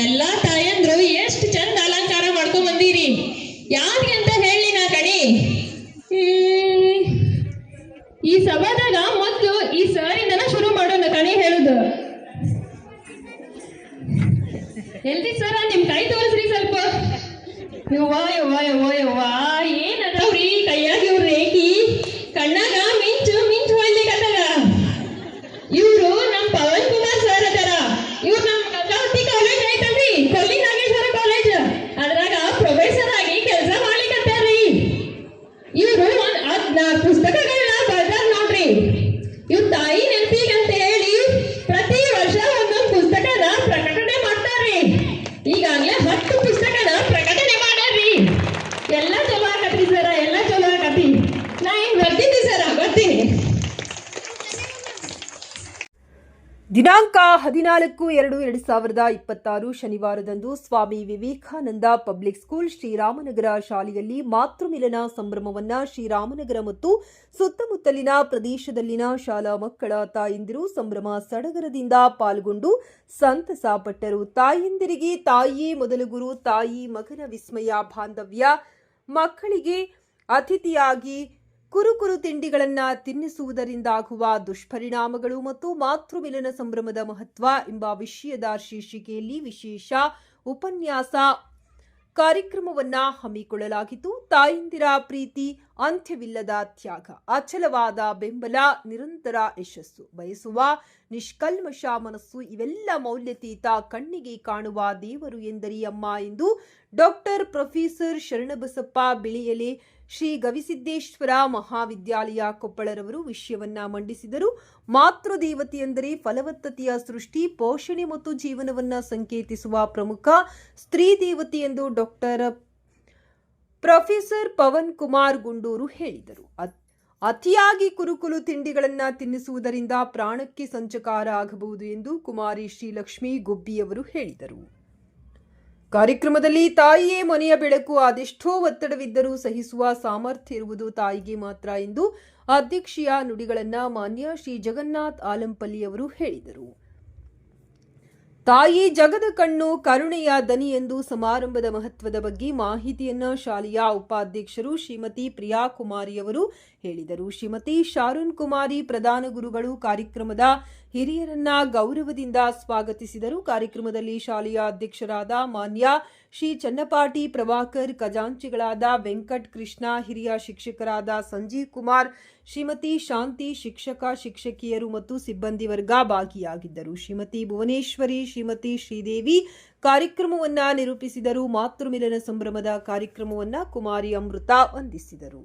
ಎಲ್ಲಾ ತಾಯಂದ್ರು ಎಷ್ಟು ಚಂದ ಅಲಂಕಾರ ಮಾಡ್ಕೊಂಡ್ ಬಂದೀರಿ. ಯಾರಿಗೆ ಅಂತ ಹೇಳಿ ನಾ ಕಣಿ. ಈ ಸಭಾದಾಗ ಮೊದ್ಲು ಈ ಸರಿಂದನ ಶುರು ಮಾಡೋಣ ಕಣಿ ಹೇಳುದು. ಎಲ್ರಿ ಸರ ನಿಮ್ ಕೈ ತೋರಿಸ್ರಿ ಸ್ವಲ್ಪ. ಯವ್ವಾ ಯವ್ವಾ ಯವ್ವಾ ಯವ್ವಾ ಏನದವ್ರಿ ಕೈಯಾಗ ಇವ್ರ ರೇಖಿ, ಕಣ್ಣಾಗ ಮಿಂಚು ಮಿಂಚು ಹೊಳ್ಲಿಕತ್ತದ. ಇವ್ರು ನಮ್ ಪವನ್ ಕುಮಾರ್ ಸರ್ ಅದಾರ. ಇವ್ರು ನಮ್ ಗಂಗಾವತಿ ಕಾಲೇಜ್ ಐತಲ್ರಿ, ಕೊಲ್ಲಿ ನಾಗೇಶ್ವರ ಕಾಲೇಜ್, ಅದ್ರಾಗ ಪ್ರೊಫೆಸರ್ ಆಗಿ ಕೆಲಸ ಮಾಡ್ಲಿಕತ್ತಾರ್ರಿ. ಇವ್ರು 16 ಪುಸ್ತಕಗಳನ್ನ ಬರ್ದಾರ ನೋಡ್ರಿ. ಇವ್ರ ತಾಯಿ ನೆನಪಿಗೆ ಅಂತ ಹೇಳಿ ಪ್ರತಿ ವರ್ಷ ಒಂದೊಂದು ಪುಸ್ತಕನ ಪ್ರಕಟಣೆ ಮಾಡ್ತಾರ್ರಿ. ಈಗಾಗ್ಲೇ 10 ಪುಸ್ತಕನ ಪ್ರಕಟಣೆ ಮಾಡ್ಯಾರ್ರಿ. ಎಲ್ಲ ಚಲೋ ಆಗತ್ರಿ ಸರ, ಎಲ್ಲ ಚಲೋ ಆಗತ್ತಿ. ನಾ ಹಿಂಗ್ ಬರ್ತೀನಿ ಸರ, ಬರ್ತೀನಿ. ದಿನಾಂಕ 14/2/2026 ಶನಿವಾರದಂದು ಸ್ವಾಮಿ ವಿವೇಕಾನಂದ ಪಬ್ಲಿಕ್ ಸ್ಕೂಲ್ ಶ್ರೀರಾಮನಗರ ಶಾಲೆಯಲ್ಲಿ ಮಾತೃಮಿಲನ ಸಂಭ್ರಮವನ್ನ ಶ್ರೀರಾಮನಗರ ಮತ್ತು ಸುತ್ತಮುತ್ತಲಿನ ಪ್ರದೇಶದಲ್ಲಿನ ಶಾಲಾ ಮಕ್ಕಳ ತಾಯಂದಿರು ಸಂಭ್ರಮ ಸಡಗರದಿಂದ ಪಾಲ್ಗೊಂಡು ಸಂತಸ ಪಟ್ಟರು. ತಾಯಂದಿರಿಗೆ ತಾಯಿಯೇ ಮೊದಲ ಗುರು, ತಾಯಿ ಮಗನ ವಿಸ್ಮಯ ಬಾಂಧವ್ಯ, ಮಕ್ಕಳಿಗೆ ಅತಿಥಿಯಾಗಿ ಕುರುಕುರು ತಿಂಡಿಗಳನ್ನ ತಿನ್ನಿಸುವುದರಿಂದಾಗುವ ದುಷ್ಪರಿಣಾಮಗಳು ಮತ್ತು ಮಾತೃಮಿಲನ ಸಂಭ್ರಮದ ಮಹತ್ವ ಎಂಬ ವಿಷಯದ ಶೀರ್ಷಿಕೆಯಲ್ಲಿ ವಿಶೇಷ ಉಪನ್ಯಾಸ ಕಾರ್ಯಕ್ರಮವನ್ನ ಹಮ್ಮಿಕೊಳ್ಳಲಾಗಿತ್ತು. ತಾಯಂದಿರ ಪ್ರೀತಿ, ಅಂತ್ಯವಿಲ್ಲದ ತ್ಯಾಗ, ಅಚಲವಾದ ಬೆಂಬಲ, ನಿರಂತರ ಯಶಸ್ಸು ಬಯಸುವ ನಿಷ್ಕಲ್ಮಶ ಮನಸ್ಸು, ಇವೆಲ್ಲ ಮೌಲ್ಯತೀತ, ಕಣ್ಣಿಗೆ ಕಾಣುವ ದೇವರು ಎಂದರಿ ಅಮ್ಮ ಎಂದು ಪ್ರೊಫೆಸರ್ ಶರಣಬಸಪ್ಪ ಬಿಳಿಯಲೆ ಶ್ರೀ ಗವಿಸಿದ್ದೇಶ್ವರ ಮಹಾವಿದ್ಯಾಲಯ ಕೊಪ್ಪಳರವರು ವಿಷಯವನ್ನ ಮಂಡಿಸಿದರು. ಮಾತೃದೇವತೆ ಎಂದರೆ ಫಲವತ್ತತೆಯ ಸೃಷ್ಟಿ, ಪೋಷಣೆ ಮತ್ತು ಜೀವನವನ್ನ ಸಂಕೇತಿಸುವ ಪ್ರಮುಖ ಸ್ತ್ರೀ ದೇವತೆ ಎಂದು ಪ್ರೊಫೆಸರ್ ಪವನ್ ಕುಮಾರ್ ಗುಂಡೂರು ಹೇಳಿದರು. ಅತಿಯಾಗಿ ಕುರುಕುಲು ತಿಂಡಿಗಳನ್ನ ತಿನ್ನಿಸುವುದರಿಂದ ಪ್ರಾಣಕ್ಕೆ ಸಂಚಕಾರ ಆಗಬಹುದು ಎಂದು ಕುಮಾರಿ ಶ್ರೀಲಕ್ಷ್ಮಿ ಗುಬ್ಬಿಯವರು ಹೇಳಿದರು. ಕಾರ್ಯಕ್ರಮದಲ್ಲಿ ತಾಯಿಯೇ ಮನೆಯ ಬೆಳಕು, ಅದೆಷ್ಟೋ ಒತ್ತಡವಿದ್ದರೂ ಸಹಿಸುವ ಸಾಮರ್ಥ್ಯ ಇರುವುದು ತಾಯಿಗೆ ಮಾತ್ರ ಎಂದು ಅಧ್ಯಕ್ಷೀಯ ನುಡಿಗಳನ್ನ ಮಾನ್ಯ ಶ್ರೀ ಜಗನ್ನಾಥ್ ಆಲಂಪಲ್ಲಿ ಅವರು ಹೇಳಿದರು. ತಾಯಿ ಜಗದ ಕಣ್ಣು, ಕರುಣೆಯ ದನಿ ಎಂದು ಸಮಾರಂಭದ ಮಹತ್ವದ ಬಗ್ಗೆ ಮಾಹಿತಿಯನ್ನ ಶಾಲೆಯ ಉಪಾಧ್ಯಕ್ಷರು ಶ್ರೀಮತಿ ಪ್ರಿಯಾ ಕುಮಾರಿ ಅವರು ಹೇಳಿದರು. ಶ್ರೀಮತಿ ಶಾರೂನ್ ಕುಮಾರಿ ಪ್ರಧಾನ ಗುರುಗಳು ಕಾರ್ಯಕ್ರಮದ ಹಿರಿಯರನ್ನ ಗೌರವದಿಂದ ಸ್ವಾಗತಿಸಿದರು. ಕಾರ್ಯಕ್ರಮದಲ್ಲಿ ಶಾಲೆಯ ಅಧ್ಯಕ್ಷರಾದ ಮಾನ್ಯ ಶ್ರೀ ಚನ್ನಪಾಟಿ ಪ್ರಭಾಕರ್, ಖಜಾಂಚಿಗಳಾದ ವೆಂಕಟ್ ಕೃಷ್ಣ, ಹಿರಿಯ ಶಿಕ್ಷಕರಾದ ಸಂಜೀವ್ ಕುಮಾರ್, ಶ್ರೀಮತಿ ಶಾಂತಿ, ಶಿಕ್ಷಕ ಶಿಕ್ಷಕಿಯರು ಮತ್ತು ಸಿಬ್ಬಂದಿ ವರ್ಗ ಭಾಗಿಯಾಗಿದ್ದರು. ಶ್ರೀಮತಿ ಭುವನೇಶ್ವರಿ, ಶ್ರೀಮತಿ ಶ್ರೀದೇವಿ ಕಾರ್ಯಕ್ರಮವನ್ನ ನಿರೂಪಿಸಿದರು. ಮಾತೃಮಿಲನ ಸಂಭ್ರಮದ ಕಾರ್ಯಕ್ರಮವನ್ನ ಕುಮಾರಿ ಅಮೃತ ವಂದಿಸಿದರು.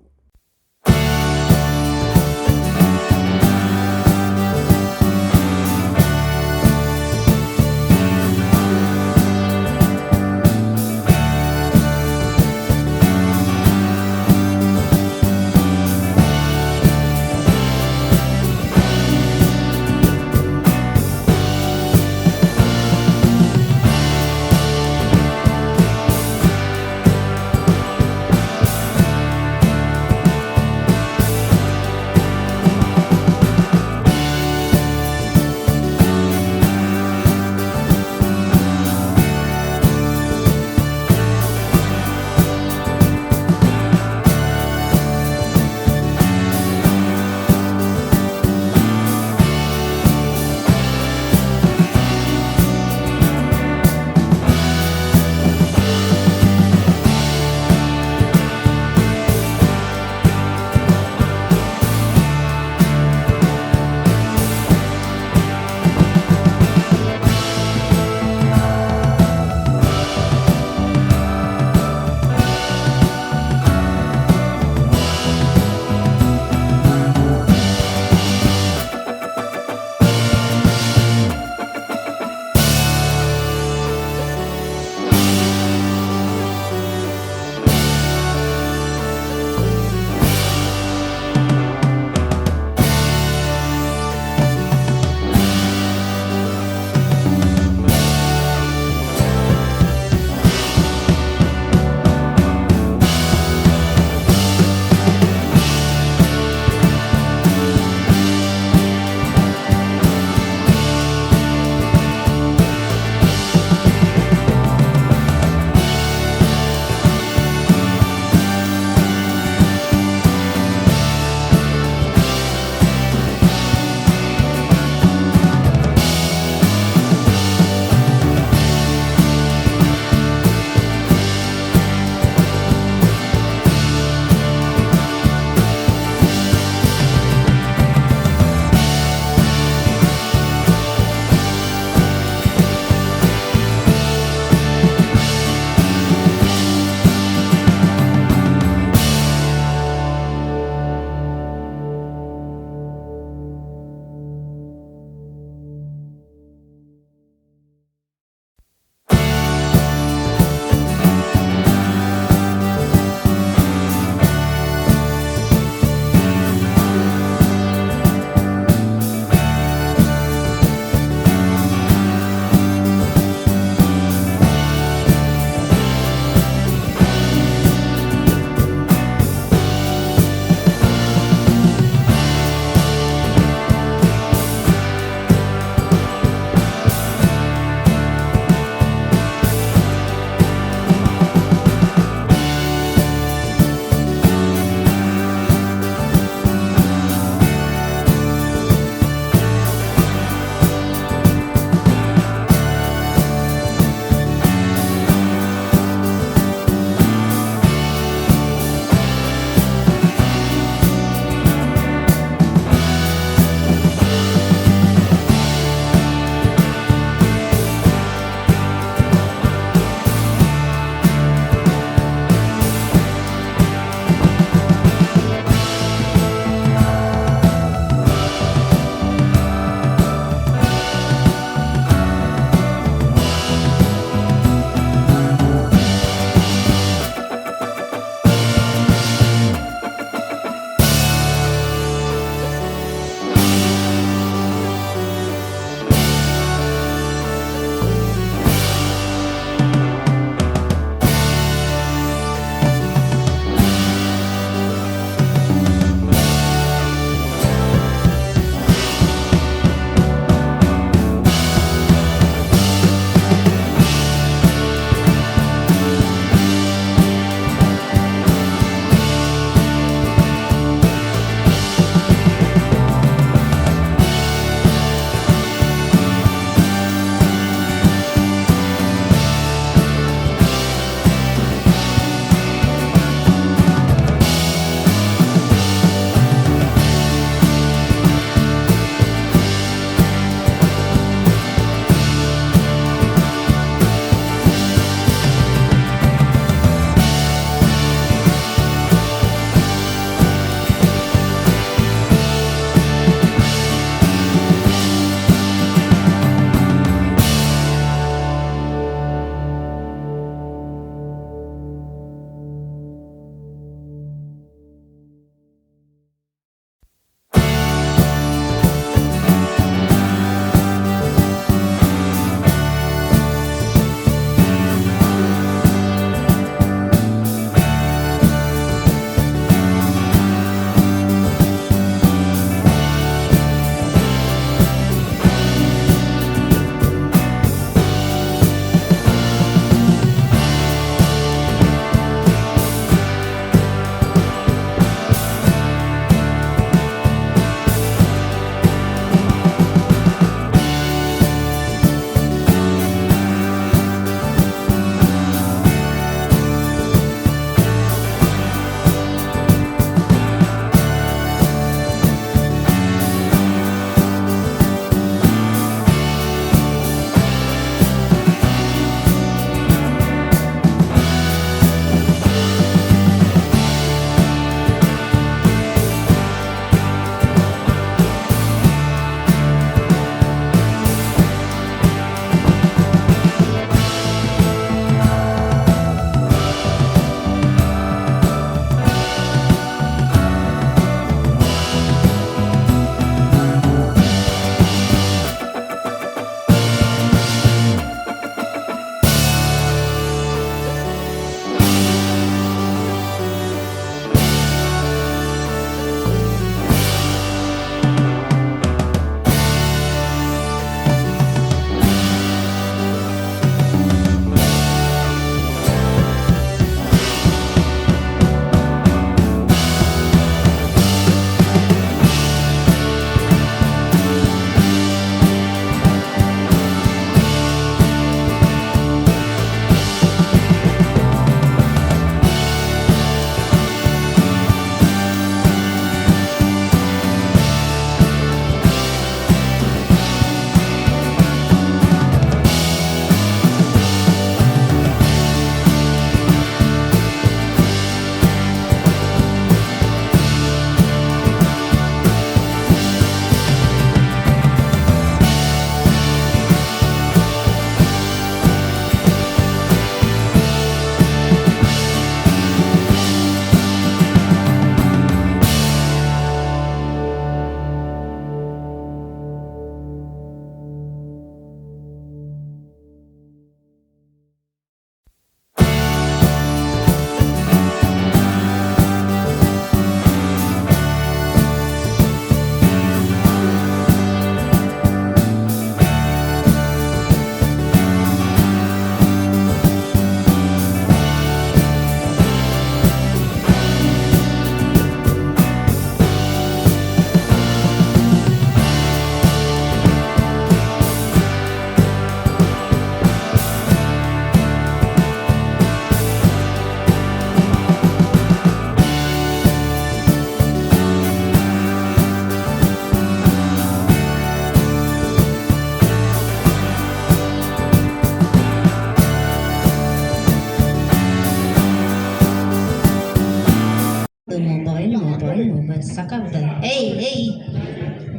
ಮೊಬೈಲ್ ಸಾಕಾಗ್ಬಿಟ್ಟದ. ಏಯ್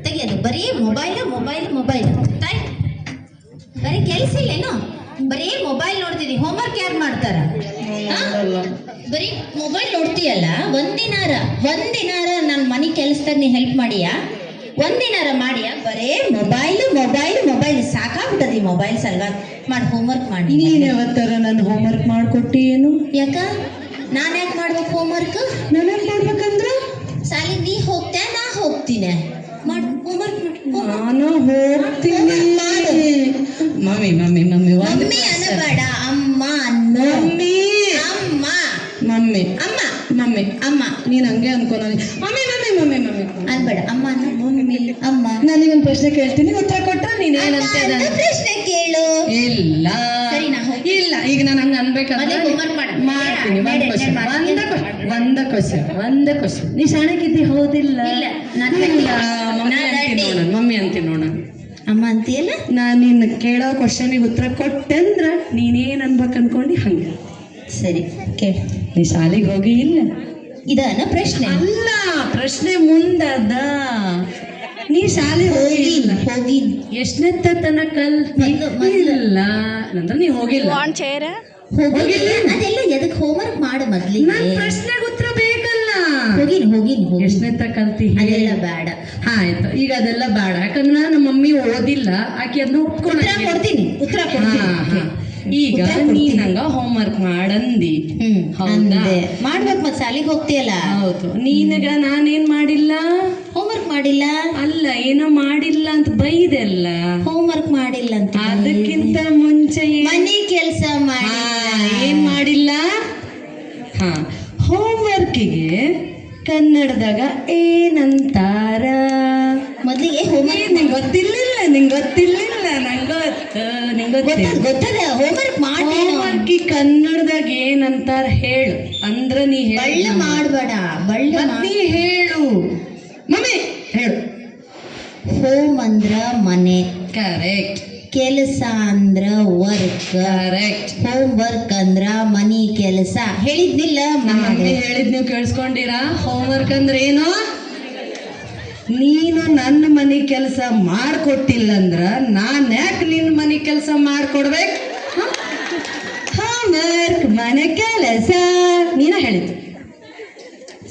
ತೆಗಿಯೋದು ಬರೀ ಮೊಬೈಲ್ ತಾಯಿ, ಬರೀ ಕೆಲಸ ಇಲ್ಲೇನೋ, ಬರೀ ಮೊಬೈಲ್ ನೋಡ್ತಿದ್ದಿ. ಹೋಮ್ವರ್ಕ್ ಯಾರು ಮಾಡ್ತಾರ? ಬರೀ ಮೊಬೈಲ್ ನೋಡ್ತೀಯಲ್ಲ. ಒಂದಿನಾರ ನನ್ನ ಮನೆ ಕೆಲಸದಾಗ ನೀ ಹೆಲ್ಪ್ ಮಾಡಿಯಾ? ಒಂದಿನಾರ ಮಾಡಿಯಾ? ಬರೇ ಮೊಬೈಲ್ ಸಾಕಾಗ್ಬಿಟ್ಟದ. ಈ ಮೊಬೈಲ್ ಸಲುವಾಗಿ ಮಾಡಿ ಹೋಮ್ವರ್ಕ್ ಮಾಡಿ. ನೀನ್ ಯಾವತ್ತಾರ ನನ್ನ ಹೋಮ್ವರ್ಕ್ ಮಾಡ್ಕೊಟ್ಟಿ ಏನು? ಯಾಕ ನಾನು ಯಾಕೆ ಮಾಡ್ಬೇಕು ಹೋಮ್ವರ್ಕ್? ನನಗ್ ಮಾಡ್ಬೇಕಂದ್ರ ಸಾಲಿ ನೀ ಹೋಗ್ತೇ ನಾ ಹೋಗ್ತೀನಿ ಮಾಡು ಹೋಮ್ವರ್ಕ್. ನಾನು ಹೋಗ್ತೀನಿ. ಮಮ್ಮಿ ಮಮ್ಮಿ ಅನ್ನಬೇಡ, ಅಮ್ಮ ಅನ್ನೋ. ಮಮ್ಮಿ ಅಮ್ಮ ನೀನ್ ಹಂಗೆ ಅನ್ಕೋ. ಮಮ್ಮಿ ಅನ್ಬೇಡ, ಅಮ್ಮ ಅನ್ನ. ಅಮ್ಮ ನಾನೀಗೊಂದು ಪ್ರಶ್ನೆ ಕೇಳ್ತೀನಿ, ಉತ್ತರ ಕೊಟ್ಟ ನೀನೇನಂತ ಪ್ರಶ್ನೆ ಕೇಳು. ಇಲ್ಲ ಸರಿ, ನಾ ಹೋಗಿ. ಇಲ್ಲ, ಈಗ ನಾನು ಹಂಗ ಅನ್ಬೇಕಂದ್ರೆ ಹೋಮ್ವರ್ಕ್ ಮಾಡ್ತೀನಿ. ಒಂದ ಕ್ವಶನ್ ನೀ ಶಾಣಕ್ಕಿದ್ದಿ ಹೌದಿಲ್ಲ? ಇಲ್ಲ, ಮಮ್ಮಿ ಅಂತೀನಿ ನೋಡ. ಅಮ್ಮ ಅಂತೀಯಲ್ಲ? ನಾನು ನಿನ್ನ ಕೇಳೋ ಕ್ವಶನಿಗೆ ಉತ್ತರ ಕೊಟ್ಟೆ ಅಂದ್ರ ನೀನೇನ್ ಅನ್ಬೇಕು ಅನ್ಕೊಂಡು ಹಂಗ. ಸರಿ ಕೇಳ. ನೀ ಶಾಲೆಗೆ ಹೋಗಿ ಇಲ್ಲ? ಇದನ್ನ ಪ್ರಶ್ನೆ ಅಲ್ಲ, ಪ್ರಶ್ನೆ ಮುಂದದ. ನೀ ಶಾಲೆ ಹೋಗಿ ಎಷ್ಟನೆತ್ತ ತನಕ ಇಲ್ಲ ನಂತರ ನೀ ಹೋಗಿಲ್ಲ. ಅದೆಲ್ಲ ಎದಕ್ ಹೋಮ್ವರ್ಕ್ ಮಾಡ ಮೊದ್ಲಿಗೆ. ನನ್ ಪ್ರಶ್ನೆಗೆ ಉತ್ತರ ಬೇಕಲ್ಲ. ಹೋಗಿನ್ ಎಷ್ಟನೆತ್ತ ಕಲ್ತಿ? ಅದೆಲ್ಲ ಬೇಡ. ಆಯ್ತು, ಈಗ ಅದೆಲ್ಲ ಬೇಡ. ಯಾಕಂದ್ರ ನಮ್ಮ ಮಮ್ಮಿ ಓದಿಲ್ಲ, ಆಕೆ ಅದನ್ನ ಕೊಡ್ತೀನಿ. ಉತ್ತರ ಕೊಡ್ತೀನಿ. ಈಗ ನೀ ನಂಗ ಹೋಮ್ವರ್ಕ್ ಮಾಡಂದಿ. ಮಾಡ್ಬೇಕು, ಮತ್ ಸಾಲಿಗೆ ಹೋಗ್ತೀಯಲ್ಲ. ಹೌದು, ನೀನಗ ನಾನೇನ್ ಮಾಡಿಲ್ಲ? ಹೋಮ್ವರ್ಕ್ ಮಾಡಿಲ್ಲ. ಅಲ್ಲ, ಏನೋ ಮಾಡಿಲ್ಲ ಅಂತ ಬೈದೆಲ್ಲ. ಹೋಮ್ವರ್ಕ್ ಮಾಡಿಲ್ಲ ಅಂತ. ಅದಕ್ಕಿಂತ ಮುಂಚೆ ಮನೆ ಕೆಲಸ ಮಾಡಿ ಏನ್ ಮಾಡಿಲ್ಲ? ಹಾ, ಹೋಮ್ವರ್ಕಿಗೆ ಕನ್ನಡದಾಗ ಏನಂತಾರ? ಮೊದಲಿಗೆ ಹೋಮ್ವರ್ಕ್ ನಿಂಗೆ ಗೊತ್ತಿರ್ಲಿಲ್ಲ. ಗೊತ್ತದ. ಹೋಮ್ವರ್ಕ್ ಮಾಡಿ. ಹೋಮ್ವರ್ಕಿ ಕನ್ನಡದಾಗ ಏನಂತಾರ ಹೇಳು ಅಂದ್ರ ನೀ ಬಳ್ಳ ಮಾಡ್ಬೇಡ. ನೀ ಹೇಳು ಮಮ್ಮಿ, ಹೇಳು. ಹೋಮ್ ಅಂದ್ರ ಮನೆ. ಕರೆಕ್ಟ್. ಕೆಲಸ ಅಂದ್ರ ವರ್ಕ್. ಕರೆಕ್ಟ್. ಹೋಮ್ ವರ್ಕ್ ಅಂದ್ರ ಮನಿ ಕೆಲಸ. ಹೇಳಿದ್ನಿಲ್ಲ? ಮಮ್ಮಿ ಹೇಳಿದ್ ನೀವು ಕೇಳಿಸ್ಕೊಂಡಿರಾ? ಹೋಮ್ವರ್ಕ್ ಅಂದ್ರೆ ಏನು? ನೀನು ನನ್ನ ಮನೆ ಕೆಲಸ ಮಾಡ್ಕೊಟ್ಟಿಲ್ಲ ಅಂದ್ರ ನಾನ್ ಯಾಕೆ ನಿನ್ನ ಮನೆ ಕೆಲಸ ಮಾಡ್ಕೊಡ್ಬೇಕು? ಹೋಮ್ವರ್ಕ್ ಮನೆ ಕೆಲಸ ನೀನ ಹೇಳಿದ್ದು.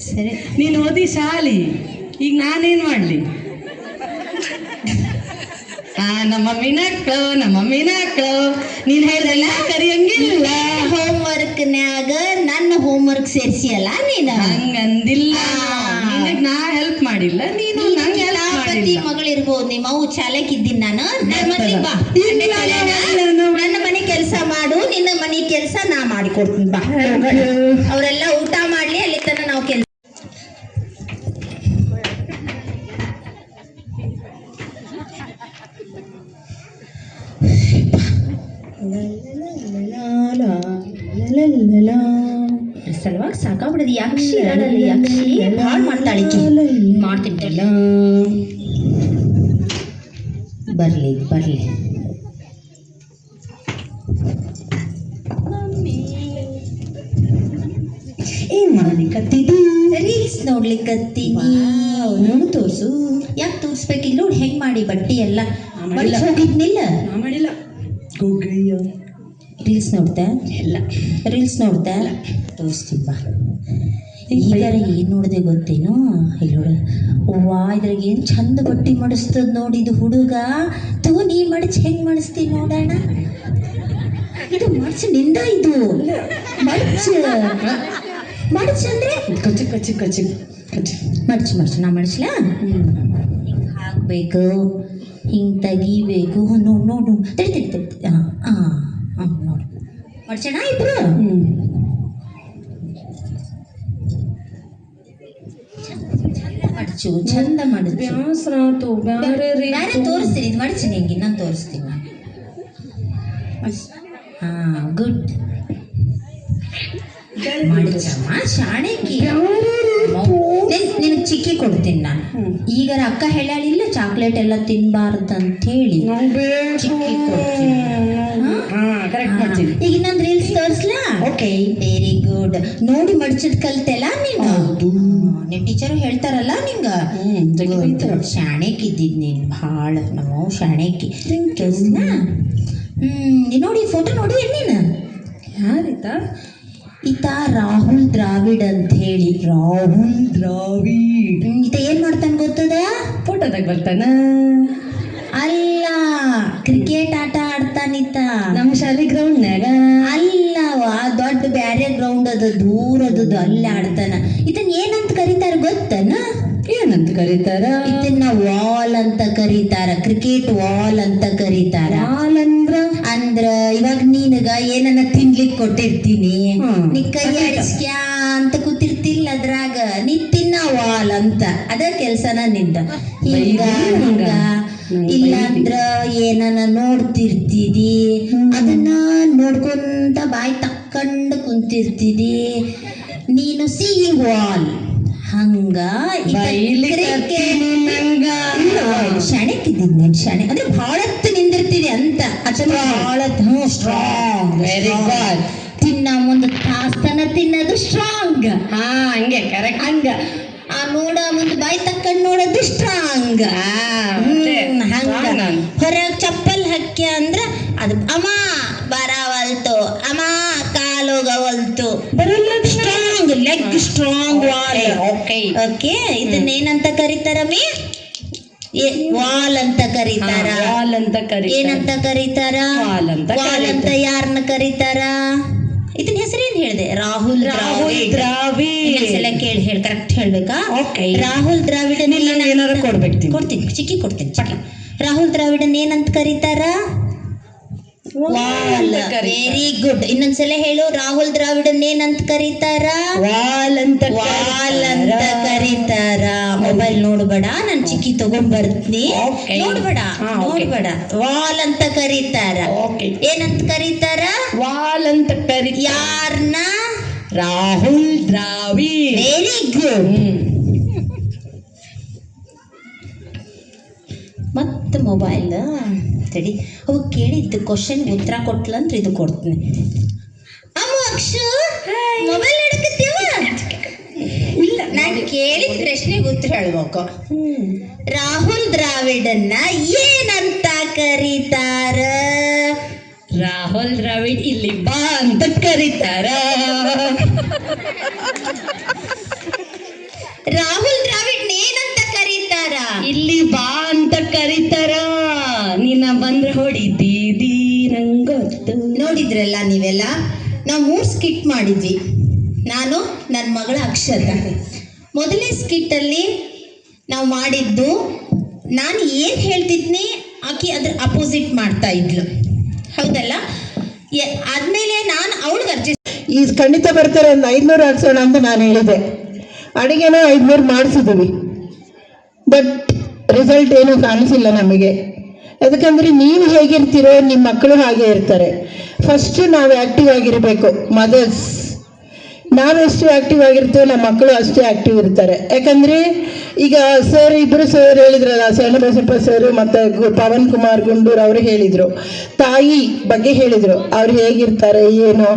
ಸರಿ, ನೀನು ಓದಿ ಶಾಲಿ. ಈಗ ನಾನೇನ್ ಮಾಡ್ಲಿ? ನಮ್ಮ ಮಮ್ಮಿನ ಮಕ್ಕಳು ನೀನ್ ಹೇಳ್ದಲ್ಲ ಕರಿಯಂಗಿಲ್ಲ. ಹೋಮ್ವರ್ಕ್ನ್ಯಾಗ ನನ್ನ ಹೋಮ್ವರ್ಕ್ ಸೇರ್ಸಿಯಲ್ಲ ನೀನು? ಹಂಗಂದಿಲ್ಲ. ನಿನಗ್ ನಾ ಹೆಲ್ಪ್ ಮಾಡಿಲ್ಲ, ನೀನು ನಂಗೆ ಹೆಲ್ಪ್ ಮಾಡಿಲ್ಲ. ಮಗಳಿರ್ಬೋದು, ನಿಮ್ಮ ಅವು ಚಾಲಕ್ ಇದ್ದೀನಿ ನಾನು. ಬಾ, ನನ್ನ ಮನೆ ಕೆಲಸ ಮಾಡು, ನಿನ್ನ ಮನೆ ಕೆಲಸ ನಾ ಮಾಡಿಕೊಡ್ತೀನಿ. ಬಾ, ಅವರೆಲ್ಲ ಊಟ ಮಾಡ್ಲಿ, ಅಲ್ಲಿ ತನ ನಾವು ಕೆಲಸ. ಸಲುವಾಗಿ ಸಾಕಾಗ್ಬಿಡದು. ಯಾಕ್ಷಿ ಭಾಳ ಮಾಡ್ತಾಳಿಕೆ. ಮಾಡ್ತೀನಿ. ಬರ್ಲಿ. ಏನ್ ಮಾಡ್ಲಿಕ್ಕತ್ತಿದಿ? ರೀಲ್ಸ್ ನೋಡ್ಲಿಕ್ಕತ್ತೀನಿ. ನೋಡು, ತೋರ್ಸು. ಯಾಕೆ ತೋರ್ಸ್ಬೇಕಿಲ್ಲ? ನೋಡಿ ಹೆಂಗ್ ಮಾಡಿ ಬಟ್ಟೆ ಎಲ್ಲ ಹೋಗಿದ್ನಿಲ್ಲ. ಮಾಡಿಲ್ಲ. ರೀಲ್ಸ್ ನೋಡ್ತಾ ಇಲ್ಲ. ರೀಲ್ಸ್ ನೋಡ್ತಾ ತೋರಿಸ್ತೀನಿ ಬಾ. ಈಗ ಏನು ನೋಡಿದೆ ಗೊತ್ತೇನು? ಇಲ್ಲಿ ನೋಡ, ವಾ, ಇದ್ರಾಗ ಏನು ಚಂದ ಬಟ್ಟೆ ಮಾಡಿಸ್ತದ ನೋಡಿದು ಹುಡುಗ. ತಗೋ, ನೀ ಮಡಚಿ ಹೆಂಗ್ ಮಾಡಿಸ್ತೀನಿ ನೋಡೋಣ. ಇದು ಮಡ್ಚು ನಿಂದ. ಇದು ಮಡ್ಚು ಅಂದ್ರೆ ಕಚ್ಚಿ ಮಡ್ಚು ನಾ ಮಡ್ಚ್ಲಾ? ಹಿಂಗೆ ಹಾಕ್ಬೇಕು, ಹಿಂಗೆ ತೆಗಿಬೇಕು. ನೋಡು ತಡಿ. ಹಾಂ ನೋಡು, ಮಡ್ಚೋಣ ಇಬ್ರು. ಚಂದ ಮಡ್ಚು. ಬೇರೆ ತೋರಿಸ್ತೀನಿ. ಇದು ಮಡ್ಚಿನಿ, ಹೆಂಗೆ ನಾನು ತೋರಿಸ್ತೀನಿ. ಹಾಂ, ಗುಡ್. ಮಡ್ಚಮ್ಮ ಶಾಣೆಕಿ. ನಿನಗೆ ಚಿಕ್ಕಿ ಕೊಡ್ತೀನಿ ನಾನು. ಈಗ ಅಕ್ಕ ಹೇಳಲಿಲ್ಲ ಚಾಕ್ಲೇಟ್ ಎಲ್ಲ ತಿನ್ಬಾರ್ದಂತ ಹೇಳಿ ಚಿಕ್ಕಿ ಕೊಡ್ತೀನಿ. ಈಗ ಇನ್ನೊಂದು ರೀಲ್ಸ್ ತೋರಿಸ್ಲಾ? Okay, very good. ನೋಡಿ ಮಡ್ಚದ್ ಕಲ್ತೆಲ್ಲ ನೀನು? ನಿಮ್ಮ ಟೀಚರು ಹೇಳ್ತಾರಲ್ಲ ನಿಂಗ ಶಾಣೆಕಿದ್ದಿದ್ ನೀನು ಭಾಳ ನಾವು ಶಾಣೆಕಿ ಕೆಲ್ಸನ ನೋಡಿ ಫೋಟೋ ನೋಡಿ ನೀನು ಯಾರಿತ? ಈತ ರಾಹುಲ್ ದ್ರಾವಿಡ್ ಅಂತ ಹೇಳಿ. ರಾಹುಲ್ ದ್ರಾವಿಡ್ ಈತ ಏನ್ ಮಾಡ್ತಾನೆ ಗೊತ್ತದ? ಫೋಟೋದಾಗ ಬರ್ತಾನ? ಅಲ್ಲ, ಕ್ರಿಕೆಟ್ ಆಟ ಆಡ್ತಾನಿತ ನಮ್ಮ ಶಾಲೆ ಗ್ರೌಂಡ್ನಾಗ. ಅಲ್ಲವಾ, ದೊಡ್ಡ ಬ್ಯಾರೆ ಗ್ರೌಂಡ್ ಅದ, ದೂರ ಅದದು, ಅಲ್ಲಿ ಆಡ್ತಾನ. ಇದನ್ನ ಏನಂತ ಕರೀತಾರ ಗೊತ್ತನ? ಏನಂತ ಕರೀತಾರ? ಇದನ್ನ ವಾಲ್ ಅಂತ ಕರೀತಾರ, ಕ್ರಿಕೆಟ್ ವಾಲ್ ಅಂತ ಕರೀತಾರ. ವಾಲ್ ಅಂದ್ರ ಇವಾಗ ನೀನಗ ಏನನ್ನ ತಿನ್ಲಿಕ್ಕೆ ಕೊಟ್ಟಿರ್ತೀನಿ, ನೀ ಕೈ ಆಡಿಸ್ಕ್ಯಾ ಅಂತ ಕೂತಿರ್ತಿಲ್ಲ, ಅದ್ರಾಗ ನೀ ತಿನ್ನ ವಾಲ್ ಅಂತ. ಅದ ಕೆಲ್ಸನ ನಿಂದ. ಹಿಂಗ ಹಿಂಗ ಇಲ್ಲ ಅಂದ್ರ ಏನನ್ನ ನೋಡ್ತಿರ್ತಿದಿ, ಅದನ್ನ ನೋಡ್ಕೊಂತ ಬಾಯಿ ತಕ್ಕೊಂಡು ಕುಂತಿರ್ತಿದಿ, ನೀನು ಸೀಯಿಂಗ್ ವಾಲ್. ಹಂಗ ಶಾಣೆಕಿದ್ದೀನಿ ನೀನು, ಶಾಣೆ ಅಂದ್ರೆ ಭಾಳ ಹೊತ್ತು ನಿಂದಿರ್ತಿದಿ ಅಂತ. ಅಥವಾ ಭಾಳ ಸ್ಟ್ರಾಂಗ್. Very good. ತಿನ್ನ ಮುಂದೆ ತಾಸ್ತನ ತಿನ್ನೋದು ಸ್ಟ್ರಾಂಗ್. ಹಂಗೆ ಕರೆಕ್ಟ್. ಹಂಗ ನೋಡ ಮುಂದೆ ಬಾಯಿ ತಕ್ಕೊಂಡು ನೋಡೋದು ಸ್ಟ್ರಾಂಗ್. ಹಂಗ ಹೊರಗೆ ಚಪ್ಪಲ್ ಹಾಕ್ಯ ಅಂದ್ರ ಅದು ಅಮ್ಮ ಬರವಲ್ತು, ಅಮ್ಮ ಕಾಲೋಗವಲ್ತು, strong leg, strong wall. Okay, ಇದನ್ನೇನಂತ ಕರೀತಾರಮ್ಮಿ? ವಾಲ್ ಅಂತ ಕರೀತಾರ. ವಾಲ್ ಅಂತ ಕರೀತಾರ. ಏನಂತ ಕರೀತಾರ? ವಾಲ್ ಅಂತ. ವಾಲ್ ಅಂತ ಯಾರನ್ನ ಕರೀತಾರ? ಇದನ್ನ ಹೆಸರೇನ್ ಹೇಳಿದೆ? ರಾಹುಲ್ ದ್ರಾವಿಡ್. ಸಲ ಕೇಳಿ ಹೇಳಿ ಕರೆಕ್ಟ್ ಹೇಳ್ಬೇಕಾ? ರಾಹುಲ್ ದ್ರಾವಿಡ್ ಏನಾದ್ರು ಕೊಡ್ಬೇಕು? ಕೊಡ್ತೀನಿ, ಚಿಕ್ಕಿ ಕೊಡ್ತೀನಿ, ಚಿಕ್ಕಿ. ರಾಹುಲ್ ದ್ರಾವಿಡನ್ ಏನಂತ ಕರೀತಾರ? ವಾಲ್. Very good. ಇನ್ನೊಂದ್ಸಲ ಹೇಳು, ರಾಹುಲ್ ದ್ರಾವಿಡನ್ ಏನಂತ ಕರೀತಾರ? ವಾಲ್ ಅಂತ. ವಾಲ್ ಅಂತ ಕರೀತಾರ. ಮೊಬೈಲ್ ನೋಡ್ಬೇಡ, ನಾನು ಚಿಕ್ಕಿ ತಗೊಂಡ್ ಬರ್ತೀನಿ, ನೋಡ್ಬೇಡ ನೋಡ್ಬೇಡ. ವಾಲ್ ಅಂತ ಕರೀತಾರ. ಏನಂತ ಕರೀತಾರ? ವಾಲ್ ಅಂತ ಕರೀತಾರ. ಯಾರನ್ನ? ರಾಹುಲ್ ದ್ರಾವಿಡ್. Very good. ಮತ್ತೆ ಮೊಬೈಲ್ ತಡಿ, ಅವು ಕೇಳಿದ್ದು ಕ್ವಶನ್ ಉತ್ತರ ಕೊಟ್ಲಂದ್ರೆ ಇದು ಕೊಡ್ತೀನಿ. ಅಮ್ಮ ಅಕ್ಷು, ಮೊಬೈಲ್ ಹಿಡ್ಕತ್ತೀವ? ಇಲ್ಲ, ನಾನು ಕೇಳಿದ ಪ್ರಶ್ನೆಗೆ ಉತ್ತರ ಹೇಳ್ಬೇಕು. ರಾಹುಲ್ ದ್ರಾವಿಡನ್ನ ಏನಂತ ಕರೀತಾರ? ರಾಹುಲ್ ದ್ರಾವಿಡ್ ಇಲ್ಲಿ ಬಾ ಅಂತ ಕರೀತಾರ. ರಾಹುಲ್ ದ್ರಾವಿಡ್ ಏನಂತ ಕರೀತಾರ? ಇಲ್ಲಿ ಬಾ ಅಂತ ಕರೀತಾರ. ನೀನ ಬಂದ್ರೆ ಹೊಡಿದ್ದೀದಿ ನಂಗೊತ್ತು. ನೋಡಿದ್ರಲ್ಲ ನೀವೆಲ್ಲ, ನಾವು 3 ಸ್ಕಿಟ್ ಮಾಡಿದ್ವಿ. ನಾನು, ನನ್ನ ಮಗಳ ಅಕ್ಷತ. ಮೊದಲನೇ ಸ್ಕಿಟ್ಟಲ್ಲಿ ನಾವು ಮಾಡಿದ್ದು, ನಾನು ಏನು ಹೇಳ್ತಿದ್ನಿ ಆಕೆ ಅದ್ರ ಅಪೋಸಿಟ್ ಮಾಡ್ತಾ ಇದ್ಲು, ಹೌದಲ್ಲ? ಆದ್ಮೇಲೆ ನಾನು ಅವಳಿಗೆ ಈ ಖಂಡಿತ ಬರ್ತಾರೆ, ಒಂದು 500 ಹಾಕ್ಸೋಣ ಅಂತ ನಾನು ಹೇಳಿದೆ. ಅಡುಗೆನ 500 ಮಾಡಿಸಿದ್ದೀವಿ, ಬಟ್ ರಿಸಲ್ಟ್ ಏನೂ ಕಾಣಿಸಿಲ್ಲ ನಮಗೆ. ಯಾಕಂದರೆ ನೀವು ಹೇಗಿರ್ತೀರೋ ನಿಮ್ಮ ಮಕ್ಕಳು ಹಾಗೆ ಇರ್ತಾರೆ. ಫಸ್ಟು ನಾವು ಆ್ಯಕ್ಟಿವ್ ಆಗಿರಬೇಕು. ಮದರ್ಸ್ ನಾವೆಷ್ಟು ಆ್ಯಕ್ಟಿವ್ ಆಗಿರ್ತೀವೋ ನಮ್ಮ ಮಕ್ಕಳು ಅಷ್ಟೇ ಆ್ಯಕ್ಟಿವ್ ಇರ್ತಾರೆ. ಯಾಕಂದರೆ ಈಗ ಇಬ್ಬರು ಸರ್ ಹೇಳಿದ್ರಲ್ಲ, ಶರಣಬಸಪ್ಪ ಸರ್ ಮತ್ತು ಪವನ್ ಕುಮಾರ್ ಗುಂಡೂರು ಅವರು ಹೇಳಿದರು, ತಾಯಿ ಬಗ್ಗೆ ಹೇಳಿದರು. ಅವ್ರು ಹೇಗಿರ್ತಾರೆ, ಏನು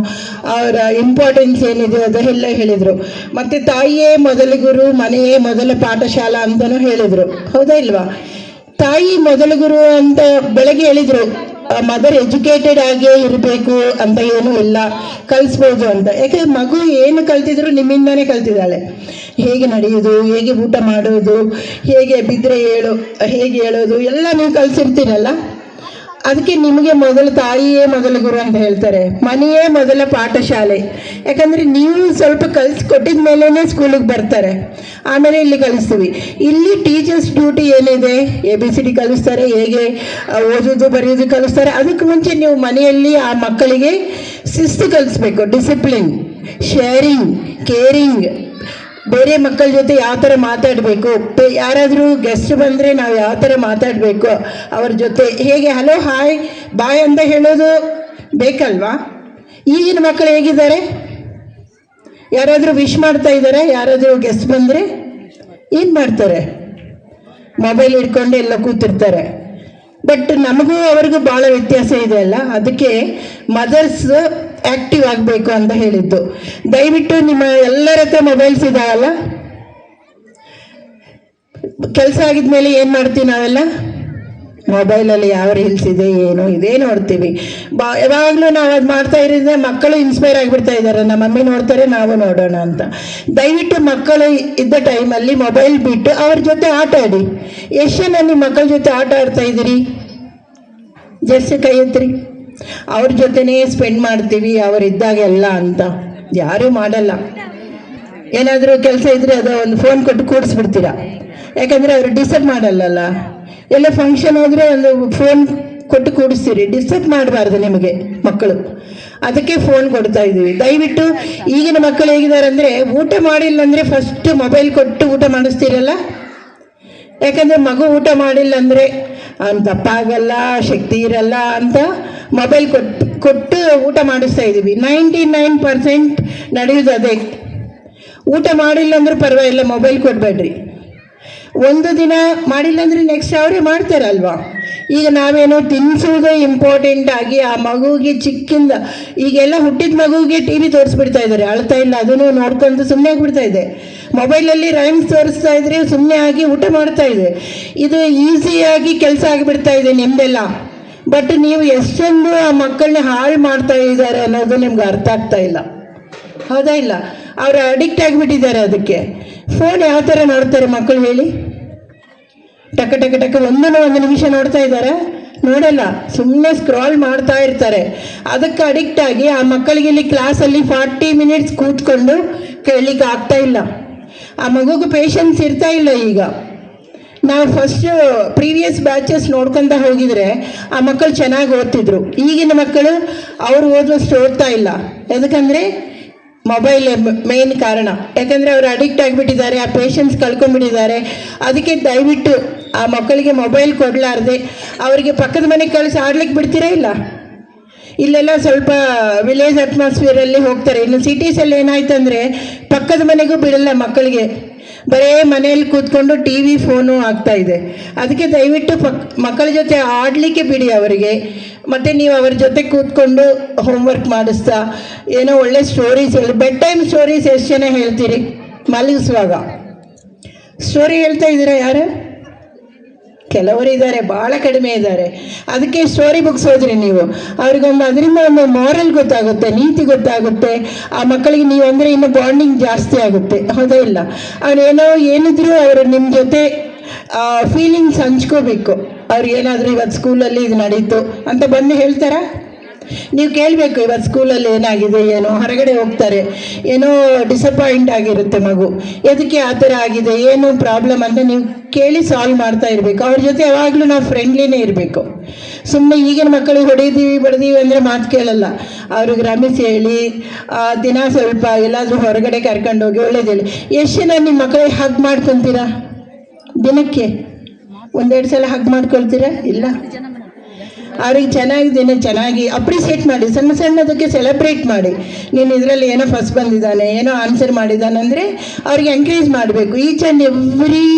ಅವರ ಇಂಪಾರ್ಟೆನ್ಸ್ ಏನಿದೆ ಅದೆಲ್ಲ ಹೇಳಿದರು. ಮತ್ತು ತಾಯಿಯೇ ಮೊದಲ ಗುರು, ಮನೆಯೇ ಮೊದಲ ಪಾಠಶಾಲಾ ಅಂತಲೂ ಹೇಳಿದರು. ಹೌದಾ ಇಲ್ವಾ? ತಾಯಿ ಮೊದಲ ಗುರು ಅಂತ ಬೆಳಗ್ಗೆ ಹೇಳಿದರು. ಮದರ್ ಎಜುಕೇಟೆಡ್ ಆಗೇ ಇರಬೇಕು ಅಂತ ಏನೂ ಇಲ್ಲ, ಕಲಿಸ್ಬೋದು ಅಂತ. ಯಾಕೆಂದರೆ ಮಗು ಏನು ಕಲ್ತಿದ್ರು ನಿಮ್ಮಿಂದನೇ ಕಲ್ತಿದ್ದಾಳೆ. ಹೇಗೆ ನಡೆಯೋದು, ಹೇಗೆ ಊಟ ಮಾಡೋದು, ಹೇಗೆ ಬಿದ್ದರೆ ಹೇಗೆ ಹೇಳೋದು ಎಲ್ಲ ನೀವು ಕಲಿಸಿರ್ತೀರಲ್ಲ. ಅದಕ್ಕೆ ನಿಮಗೆ ಮೊದಲು ತಾಯಿಯೇ ಮೊದಲ ಗುರು ಅಂತ ಹೇಳ್ತಾರೆ. ಮನೆಯೇ ಮೊದಲ ಪಾಠಶಾಲೆ. ಯಾಕಂದರೆ ನೀವು ಸ್ವಲ್ಪ ಕಲಿಸ್ಕೊಟ್ಟಿದ ಮೇಲೇ ಸ್ಕೂಲಿಗೆ ಬರ್ತಾರೆ, ಆಮೇಲೆ ಇಲ್ಲಿ ಕಲಿಸ್ತೀವಿ. ಇಲ್ಲಿ ಟೀಚರ್ಸ್ ಡ್ಯೂಟಿ ಏನಿದೆ, ABCD ಕಲಿಸ್ತಾರೆ, ಹೇಗೆ ಓದೋದು ಬರೆಯೋದು ಕಲಿಸ್ತಾರೆ. ಅದಕ್ಕೆ ಮುಂಚೆ ನೀವು ಮನೆಯಲ್ಲಿ ಆ ಮಕ್ಕಳಿಗೆ ಶಿಸ್ತು ಕಲಿಸ್ಬೇಕು, ಡಿಸಿಪ್ಲಿನ್, ಶೇರಿಂಗ್, ಕೇರಿಂಗ್, ಬೇರೆ ಮಕ್ಕಳ ಜೊತೆ ಯಾವ ಥರ ಮಾತಾಡಬೇಕು, ಯಾರಾದರೂ ಗೆಸ್ಟ್ ಬಂದರೆ ನಾವು ಯಾವ ಥರ ಮಾತಾಡಬೇಕು ಅವ್ರ ಜೊತೆ, ಹೇಗೆ ಹಲೋ ಹಾಯ್ ಬಾಯ್ ಅಂತ ಹೇಳೋದು ಬೇಕಲ್ವಾ? ಈಗಿನ ಮಕ್ಕಳು ಹೇಗಿದ್ದಾರೆ? ಯಾರಾದರೂ ವಿಶ್ ಮಾಡ್ತಾ ಇದ್ದಾರೆ? ಯಾರಾದರೂ ಗೆಸ್ಟ್ ಬಂದರೆ ಏನು ಮಾಡ್ತಾರೆ? ಮೊಬೈಲ್ ಹಿಡ್ಕೊಂಡು ಎಲ್ಲ ಕೂತಿರ್ತಾರೆ. ಬಟ್ ನಮಗೂ ಅವ್ರಿಗೂ ಭಾಳ ವ್ಯತ್ಯಾಸ ಇದೆ ಅಲ್ಲ. ಅದಕ್ಕೆ ಮದರ್ಸ್ ಆ್ಯಕ್ಟಿವ್ ಆಗಬೇಕು ಅಂತ ಹೇಳಿದ್ದು. ದಯವಿಟ್ಟು ನಿಮ್ಮ ಎಲ್ಲರ ಹತ್ರ ಮೊಬೈಲ್ಸ್ ಇದಾವಲ್ಲ, ಕೆಲಸ ಆಗಿದ್ಮೇಲೆ ಏನು ಮಾಡ್ತೀವಿ ನಾವೆಲ್ಲ? ಮೊಬೈಲಲ್ಲಿ ಯಾವ ರೀಲ್ಸ್ ಇದೆ ಏನು ಇದೇ ನೋಡ್ತೀವಿ. ಯಾವಾಗಲೂ ನಾವು ಅದು ಮಾಡ್ತಾ ಇರೋದ್ರೆ ಮಕ್ಕಳು ಇನ್ಸ್ಪೈರ್ ಆಗಿಬಿಡ್ತಾ ಇದ್ದಾರೆ, ನಮ್ಮ ಮಮ್ಮಿ ನೋಡ್ತಾರೆ ನಾವು ನೋಡೋಣ ಅಂತ. ದಯವಿಟ್ಟು ಮಕ್ಕಳು ಇದ್ದ ಟೈಮಲ್ಲಿ ಮೊಬೈಲ್ ಬಿಟ್ಟು ಅವ್ರ ಜೊತೆ ಆಟ ಆಡಿ. ಎಷ್ಟು ಜನ ನಿಮ್ಮ ಮಕ್ಕಳ ಜೊತೆ ಆಟ ಆಡ್ತಾ ಇದ್ದೀರಿ? ಜಾಸ್ತಿ ಕೈ ಎತ್ತಿರಿ. ಅವ್ರ ಜೊತೆನೇ ಸ್ಪೆಂಡ್ ಮಾಡ್ತೀವಿ ಅವರಿದ್ದಾಗೆಲ್ಲ ಅಂತ. ಯಾರೂ ಮಾಡಲ್ಲ. ಏನಾದರೂ ಕೆಲಸ ಇದ್ದರೆ ಅದು ಒಂದು ಫೋನ್ ಕೊಟ್ಟು ಕೂಡಿಸ್ಬಿಡ್ತೀರಾ, ಯಾಕಂದರೆ ಅವರು ಡಿಸ್ಟರ್ಬ್ ಮಾಡಲ್ಲಲ್ಲ. ಎಲ್ಲ ಫಂಕ್ಷನ್ ಹೋದರೆ ಒಂದು ಫೋನ್ ಕೊಟ್ಟು ಕೂಡಿಸ್ತೀರಿ, ಡಿಸ್ಟರ್ಬ್ ಮಾಡಬಾರ್ದು ನಿಮಗೆ ಮಕ್ಕಳು. ಅದಕ್ಕೆ ಫೋನ್ ಕೊಡ್ತಾ ಇದ್ದೀವಿ. ದಯವಿಟ್ಟು ಈಗಿನ ಮಕ್ಕಳು ಹೇಗಿದ್ದಾರೆ ಅಂದರೆ, ಊಟ ಮಾಡಿಲ್ಲ ಅಂದರೆ ಫಸ್ಟ್ ಮೊಬೈಲ್ ಕೊಟ್ಟು ಊಟ ಮಾಡಿಸ್ತೀರಲ್ಲ. ಯಾಕಂದರೆ ಮಗು ಊಟ ಮಾಡಿಲ್ಲ ಅಂದರೆ ಅವ್ನು ತಪ್ಪಾಗಲ್ಲ, ಶಕ್ತಿ ಇರಲ್ಲ ಅಂತ ಮೊಬೈಲ್ ಕೊಟ್ಟು ಊಟ ಮಾಡಿಸ್ತಾ ಇದ್ದೀವಿ. 99% ನಡೆಯೋದು ಅದೇ. ಊಟ ಮಾಡಿಲ್ಲ ಅಂದ್ರೆ ಪರವಾಗಿಲ್ಲ, ಮೊಬೈಲ್ ಕೊಡಬೇಡ್ರಿ. ಒಂದು ದಿನ ಮಾಡಿಲ್ಲ ಅಂದರೆ ನೆಕ್ಸ್ಟ್ ಅವರೇ ಮಾಡ್ತಾರಲ್ವಾ. ಈಗ ನಾವೇನೋ ತಿನ್ನಿಸೋದೇ ಇಂಪಾರ್ಟೆಂಟ್ ಆಗಿ ಆ ಮಗುವಿಗೆ ಚಿಕ್ಕಿಂದ, ಈಗೆಲ್ಲ ಹುಟ್ಟಿದ ಮಗುವಿಗೆ ಟಿ ವಿ ತೋರಿಸ್ಬಿಡ್ತಾ ಇದ್ದಾರೆ, ಅಳ್ತಾ ಇಲ್ಲ ಅದನ್ನು ನೋಡ್ಕೊಂಡು ಸುಮ್ಮನೆ ಆಗಿಬಿಡ್ತಾ ಇದೆ. ಮೊಬೈಲಲ್ಲಿ ರೈಮ್ಸ್ ತೋರಿಸ್ತಾ ಇದ್ರೆ ಸುಮ್ಮನೆ ಆಗಿ ಊಟ ಮಾಡ್ತಾ ಇದೆ. ಇದು ಈಸಿಯಾಗಿ ಕೆಲಸ ಆಗಿಬಿಡ್ತಾ ಇದೆ ನಿಮ್ಮದೆಲ್ಲ. ಬಟ್ ನೀವು ಎಷ್ಟೊಂದು ಆ ಮಕ್ಕಳನ್ನ ಹಾಳು ಮಾಡ್ತಾ ಇದ್ದಾರೆ ಅನ್ನೋದು ನಿಮ್ಗೆ ಅರ್ಥ ಆಗ್ತಾ ಇಲ್ಲ. ಹೌದಾ ಇಲ್ಲ? ಅವರು ಅಡಿಕ್ಟ್ ಆಗಿಬಿಟ್ಟಿದ್ದಾರೆ ಅದಕ್ಕೆ. ಫೋನ್ ಯಾವ ಥರ ನೋಡ್ತಾರೆ ಮಕ್ಕಳು ಹೇಳಿ? ಟಕ ಟಕ ಟಕ ಒಂದು ನಿಮಿಷ ನೋಡ್ತಾ ಇದ್ದಾರೆ? ನೋಡಲ್ಲ, ಸುಮ್ಮನೆ ಸ್ಕ್ರಾಲ್ ಮಾಡ್ತಾ ಇರ್ತಾರೆ. ಅದಕ್ಕೆ ಅಡಿಕ್ಟ್ ಆಗಿ ಆ ಮಕ್ಕಳಿಗೆ ಇಲ್ಲಿ ಕ್ಲಾಸಲ್ಲಿ 40 ಮಿನಿಟ್ಸ್ ಕೂತ್ಕೊಂಡು ಕೇಳಲಿಕ್ಕೆ ಆಗ್ತಾ ಇಲ್ಲ. ಆ ಮಗುಗೆ ಪೇಷನ್ಸ್ ಇರ್ತಾ ಇಲ್ಲ. ಈಗ ನಾವು ಫಸ್ಟ್ ಪ್ರೀವಿಯಸ್ ಬ್ಯಾಚಸ್ ನೋಡ್ಕೊತ ಹೋಗಿದ್ರೆ ಆ ಮಕ್ಕಳು ಚೆನ್ನಾಗಿ ಓದ್ತಿದ್ರು. ಈಗಿನ ಮಕ್ಕಳು ಅವರು ಓದುವಷ್ಟು ಓದ್ತಾ ಇಲ್ಲ. ಯಾಕಂದರೆ ಮೊಬೈಲ್ ಮೇನ್ ಕಾರಣ. ಯಾಕಂದರೆ ಅವರು ಅಡಿಕ್ಟ್ ಆಗಿಬಿಟ್ಟಿದ್ದಾರೆ, ಆ ಪೇಷನ್ಸ್ ಕಳ್ಕೊಂಡ್ಬಿಟ್ಟಿದ್ದಾರೆ. ಅದಕ್ಕೆ ದಯವಿಟ್ಟು ಆ ಮಕ್ಕಳಿಗೆ ಮೊಬೈಲ್ ಕೊಡಲಾರ್ದೆ ಅವರಿಗೆ ಪಕ್ಕದ ಮನೆಗೆ ಕಳಿಸಿ ಆಡ್ಲಿಕ್ಕೆ ಬಿಡ್ತೀರಾ ಇಲ್ಲ? ಇಲ್ಲೆಲ್ಲ ಸ್ವಲ್ಪ ವಿಲೇಜ್ ಅಟ್ಮಾಸ್ಫಿಯರಲ್ಲಿ ಹೋಗ್ತಾರೆ. ಇನ್ನು ಸಿಟೀಸಲ್ಲಿ ಏನಾಯ್ತು ಅಂದರೆ ಪಕ್ಕದ ಮನೆಗೂ ಬಿಡಲ್ಲ ಮಕ್ಕಳಿಗೆ, ಬರೇ ಮನೆಯಲ್ಲಿ ಕೂತ್ಕೊಂಡು ಟಿ ವಿ ಫೋನು ಆಗ್ತಾ ಇದೆ. ಅದಕ್ಕೆ ದಯವಿಟ್ಟು ಮಕ್ಕಳ ಜೊತೆ ಆಡಲಿಕ್ಕೆ ಬಿಡಿ ಅವರಿಗೆ. ಮತ್ತು ನೀವು ಅವ್ರ ಜೊತೆ ಕೂತ್ಕೊಂಡು ಹೋಮ್ವರ್ಕ್ ಮಾಡಿಸ್ತಾ ಏನೋ ಒಳ್ಳೆ ಸ್ಟೋರೀಸ್ ಹೇಳಿ. ಬೆಡ್ ಟೈಮ್ ಸ್ಟೋರೀಸ್ ಎಷ್ಟು ಜನ ಹೇಳ್ತೀರಿ ಮಲಗಿಸುವಾಗ? ಸ್ಟೋರಿ ಹೇಳ್ತಾ ಇದ್ದೀರಾ ಯಾರು? ಕೆಲವರು ಇದ್ದಾರೆ, ಭಾಳ ಕಡಿಮೆ ಇದ್ದಾರೆ. ಅದಕ್ಕೆ ಸ್ಟೋರಿ ಬುಕ್ಸ್ ಓದ್ರಿ ನೀವು. ಅವ್ರಿಗೊಂದು ಅದರಿಂದ ಒಂದು ಮಾರಲ್ ಗೊತ್ತಾಗುತ್ತೆ, ನೀತಿ ಗೊತ್ತಾಗುತ್ತೆ. ಆ ಮಕ್ಕಳಿಗೆ ನೀವು ಅಂದರೆ ಇನ್ನೂ ಬಾಂಡಿಂಗ್ ಜಾಸ್ತಿ ಆಗುತ್ತೆ. ಹೌದಾ ಇಲ್ಲ? ಅವ್ರೇನೋ ಏನಿದ್ರು ಅವರು ನಿಮ್ಮ ಜೊತೆ ಫೀಲಿಂಗ್ಸ್ ಹಂಚ್ಕೋಬೇಕು. ಅವ್ರು ಏನಾದರೂ ಇವತ್ತು ಸ್ಕೂಲಲ್ಲಿ ಇದು ನಡೀತು ಅಂತ ಬಂದು ಹೇಳ್ತಾರಾ? ನೀವು ಕೇಳಬೇಕು, ಇವತ್ತು ಸ್ಕೂಲಲ್ಲಿ ಏನಾಗಿದೆ ಏನೋ. ಹೊರಗಡೆ ಹೋಗ್ತಾರೆ, ಏನೋ ಡಿಸಪಾಯಿಂಟ್ ಆಗಿರುತ್ತೆ ಮಗು, ಎದಕ್ಕೆ ಆ ಥರ ಆಗಿದೆ, ಏನು ಪ್ರಾಬ್ಲಮ್ ಅಂತ ನೀವು ಕೇಳಿ ಸಾಲ್ವ್ ಮಾಡ್ತಾ ಇರಬೇಕು. ಅವ್ರ ಜೊತೆ ಯಾವಾಗಲೂ ನಾವು ಫ್ರೆಂಡ್ಲಿನೇ ಇರಬೇಕು. ಸುಮ್ಮನೆ ಈಗಿನ ಮಕ್ಕಳಿಗೆ ಹೊಡೆದೀವಿ ಬಡ್ದೀವಿ ಅಂದರೆ ಮಾತು ಕೇಳಲ್ಲ. ಅವ್ರಿಗೆ ರಮಿಸಿ ಹೇಳಿ, ದಿನ ಸ್ವಲ್ಪ ಎಲ್ಲಾದರೂ ಹೊರಗಡೆ ಕರ್ಕೊಂಡೋಗಿ ಒಳ್ಳೇದು ಹೇಳಿ. ಎಷ್ಟು ಜನ ನಿಮ್ಮ ಮಕ್ಕಳಿಗೆ ಹಗ್ ಮಾಡ್ಕೊತೀರಾ? ದಿನಕ್ಕೆ 1-2 ಸಲ ಹಗ್ ಮಾಡ್ಕೊಳ್ತೀರಾ? ಇಲ್ಲ. ಅವ್ರಿಗೆ ಚೆನ್ನಾಗಿ ಅಪ್ರಿಸಿಯೇಟ್ ಮಾಡಿ, ಸಣ್ಣ ಸಣ್ಣದಕ್ಕೆ ಸೆಲೆಬ್ರೇಟ್ ಮಾಡಿ. ನೀನು ಇದರಲ್ಲಿ ಏನೋ ಫಸ್ಟ್ ಬಂದಿದ್ದಾನೆ, ಏನೋ ಆನ್ಸರ್ ಮಾಡಿದ್ದಾನೆ ಅಂದರೆ ಅವ್ರಿಗೆ ಎಂಕರೇಜ್ ಮಾಡಬೇಕು. Each and every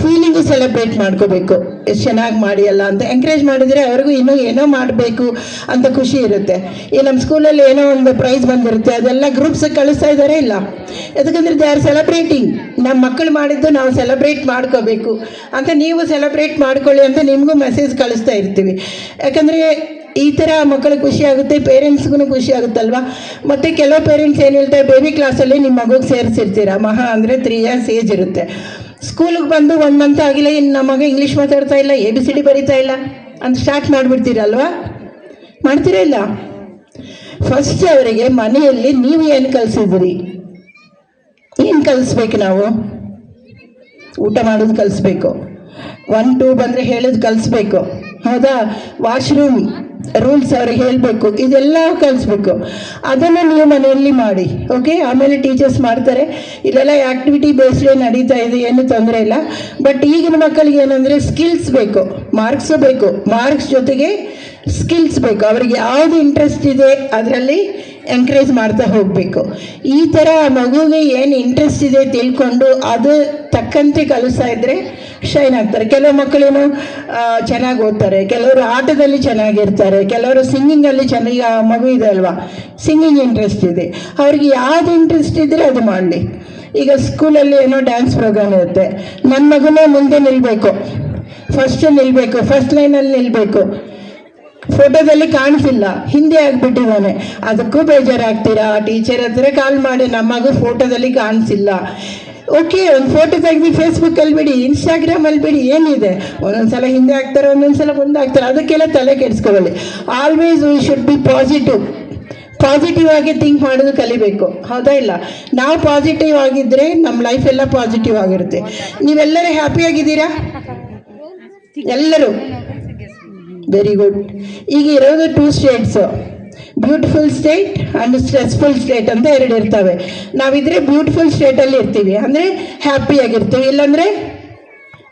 feeling celebrate ಮಾಡ್ಕೋಬೇಕು. ಎಷ್ಟು ಚೆನ್ನಾಗಿ ಮಾಡಿಯಲ್ಲ ಅಂತ ಎಂಕರೇಜ್ ಮಾಡಿದರೆ ಅವ್ರಿಗೂ ಇನ್ನೂ ಏನೋ ಮಾಡಬೇಕು ಅಂತ ಖುಷಿ ಇರುತ್ತೆ. ಈ ನಮ್ಮ ಸ್ಕೂಲಲ್ಲಿ ಏನೋ ಒಂದು ಪ್ರೈಸ್ ಬಂದಿರುತ್ತೆ, ಅದೆಲ್ಲ ಗ್ರೂಪ್ಸಿಗೆ ಕಳಿಸ್ತಾ ಇದ್ದಾರೆ ಇಲ್ಲ? ಯಾಕಂದರೆ ದೇ ಆರ್ ಸೆಲೆಬ್ರೇಟಿಂಗ್. ನಮ್ಮ ಮಕ್ಕಳು ಮಾಡಿದ್ದು ನಾವು ಸೆಲೆಬ್ರೇಟ್ ಮಾಡ್ಕೋಬೇಕು ಅಂತ, ನೀವು ಸೆಲೆಬ್ರೇಟ್ ಮಾಡ್ಕೊಳ್ಳಿ ಅಂತ ನಿಮಗೂ ಮೆಸೇಜ್ ಕಳಿಸ್ತಾ ಇರ್ತೀವಿ. ಯಾಕಂದರೆ ಈ ಥರ ಮಕ್ಕಳಿಗೆ ಖುಷಿ ಆಗುತ್ತೆ, ಪೇರೆಂಟ್ಸ್ಗೂ ಖುಷಿ ಆಗುತ್ತಲ್ವ. ಮತ್ತು ಕೆಲವು ಪೇರೆಂಟ್ಸ್ ಏನು ಹೇಳ್ತಾರೆ, ಬೇಬಿ ಕ್ಲಾಸಲ್ಲಿ ನಿಮ್ಮ ಮಗುಗೆ ಸೇರಿಸಿರ್ತೀರ, ಮಹಾ ಅಂದರೆ 3 ಇಯರ್ಸ್ ಏಜ್ ಇರುತ್ತೆ. ಸ್ಕೂಲಿಗೆ ಬಂದು 1 ಮಂತ್ ಆಗಿಲ್ಲ, ಇನ್ನು ನಮ್ಮ ಮಗ ಇಂಗ್ಲೀಷ್ ಮಾತಾಡ್ತಾ ಇಲ್ಲ, ABCD ಬರೀತಾ ಇಲ್ಲ ಅಂತ ಸ್ಟಾರ್ಟ್ ಮಾಡಿಬಿಡ್ತೀರಲ್ವಾ? ಮಾಡ್ತೀರಾ ಇಲ್ಲ? ಫಸ್ಟ್ ಅವರಿಗೆ ಮನೆಯಲ್ಲಿ ನೀವು ಏನು ಕಲಿಸಿದ್ರಿ? ಏನು ಕಲಿಸ್ಬೇಕು ನಾವು? ಊಟ ಮಾಡೋದು ಕಲಿಸ್ಬೇಕು, 1 2 ಬಂದರೆ ಹೇಳೋದು ಕಲಿಸ್ಬೇಕು. ಹೌದಾ? ವಾಶ್ರೂಮ್ ರೂಲ್ಸ್ ಅವ್ರಿಗೆ ಹೇಳಬೇಕು, ಇದೆಲ್ಲ ಕಲಿಸ್ಬೇಕು. ಅದನ್ನು ನೀವು ಮನೆಯಲ್ಲಿ ಮಾಡಿ, ಓಕೆ? ಆಮೇಲೆ ಟೀಚರ್ಸ್ ಮಾಡ್ತಾರೆ. ಇಲ್ಲೆಲ್ಲ ಆ್ಯಕ್ಟಿವಿಟಿ ಬೇಸ್ಡೇ ನಡೀತಾ ಇದೆ, ಏನು ತೊಂದರೆ ಇಲ್ಲ. ಬಟ್ ಈಗಿನ ಮಕ್ಕಳಿಗೆ ಏನಂದರೆ ಸ್ಕಿಲ್ಸ್ ಬೇಕು, ಮಾರ್ಕ್ಸು ಬೇಕು, ಮಾರ್ಕ್ಸ್ ಜೊತೆಗೆ ಸ್ಕಿಲ್ಸ್ ಬೇಕು. ಅವ್ರಿಗೆ ಯಾವುದು ಇಂಟ್ರೆಸ್ಟ್ ಇದೆ ಅದರಲ್ಲಿ ಎಂಕರೇಜ್ ಮಾಡ್ತಾ ಹೋಗಬೇಕು. ಈ ಥರ ಮಗುವಿಗೆ ಏನು ಇಂಟ್ರೆಸ್ಟ್ ಇದೆ ತಿಳ್ಕೊಂಡು ಅದು ತಕ್ಕಂತೆ ಕಲಿಸ್ತಾ ಇದ್ದರೆ ಶೈನ್ ಆಗ್ತಾರೆ. ಕೆಲವು ಮಕ್ಕಳೇನು ಚೆನ್ನಾಗಿ ಓದ್ತಾರೆ, ಕೆಲವರು ಆಟದಲ್ಲಿ ಚೆನ್ನಾಗಿರ್ತಾರೆ, ಕೆಲವರು ಸಿಂಗಿಂಗಲ್ಲಿ ಚೆನ್ನಾಗಿ. ಮಗು ಇದೆ ಅಲ್ವಾ, ಸಿಂಗಿಂಗ್ ಇಂಟ್ರೆಸ್ಟ್ ಇದೆ, ಅವ್ರಿಗೆ ಯಾವುದು ಇಂಟ್ರೆಸ್ಟ್ ಇದ್ದರೆ ಅದು ಮಾಡಲಿ. ಈಗ ಸ್ಕೂಲಲ್ಲಿ ಏನೋ ಡ್ಯಾನ್ಸ್ ಪ್ರೋಗ್ರಾಮ್ ಇರುತ್ತೆ, ನನ್ನ ಮಗನೇ ಮುಂದೆ ನಿಲ್ಲಬೇಕು, ಫಸ್ಟ್ ಲೈನಲ್ಲಿ ನಿಲ್ಲಬೇಕು, ಫೋಟೋದಲ್ಲಿ ಕಾಣಿಸಿಲ್ಲ, ಹಿಂದೆ ಆಗಿಬಿಟ್ಟಿದ್ದಾನೆ, ಅದಕ್ಕೂ ಬೇಜಾರಾಗ್ತೀರಾ? ಟೀಚರ್ ಹತ್ರ ಕಾಲ್ ಮಾಡಿ ನಮ್ಮ ಮಗು ಫೋಟೋದಲ್ಲಿ ಕಾಣಿಸಿಲ್ಲ, ಓಕೆ ಒಂದು ಫೋಟೋ ತೆಗೆದು ಫೇಸ್ಬುಕ್ಕಲ್ಲಿ ಬಿಡಿ, ಇನ್ಸ್ಟಾಗ್ರಾಮಲ್ಲಿ ಬಿಡಿ, ಏನಿದೆ, ಒಂದೊಂದ್ಸಲ ಹಿಂದೆ ಆಗ್ತಾರೆ, ಒಂದೊಂದ್ಸಲ ಮುಂದೆ ಆಗ್ತಾರೆ, ಅದಕ್ಕೆಲ್ಲ ತಲೆ ಕೆಡಿಸ್ಕೊಳ್ಳಿ. Always we should be positive ಆಗಿ ಥಿಂಕ್ ಮಾಡೋದು ಕಲಿಬೇಕು, ಹೌದಾ ಇಲ್ಲ? ನಾವು ಪಾಸಿಟಿವ್ ಆಗಿದ್ದರೆ ನಮ್ಮ ಲೈಫ್ ಎಲ್ಲ ಪಾಸಿಟಿವ್ ಆಗಿರುತ್ತೆ. ನೀವೆಲ್ಲರೂ ಹ್ಯಾಪಿಯಾಗಿದ್ದೀರಾ? ಎಲ್ಲರೂ ವೆರಿ ಗುಡ್. ಈಗ ಇರೋದು 2 states, beautiful state and stressful state ಅಂತ 2 ಇರ್ತವೆ. ನಾವಿದ್ರೆ ಬ್ಯೂಟಿಫುಲ್ ಸ್ಟೇಟಲ್ಲಿ ಇರ್ತೀವಿ, ಅಂದರೆ ಹ್ಯಾಪಿಯಾಗಿರ್ತೀವಿ, ಇಲ್ಲಾಂದರೆ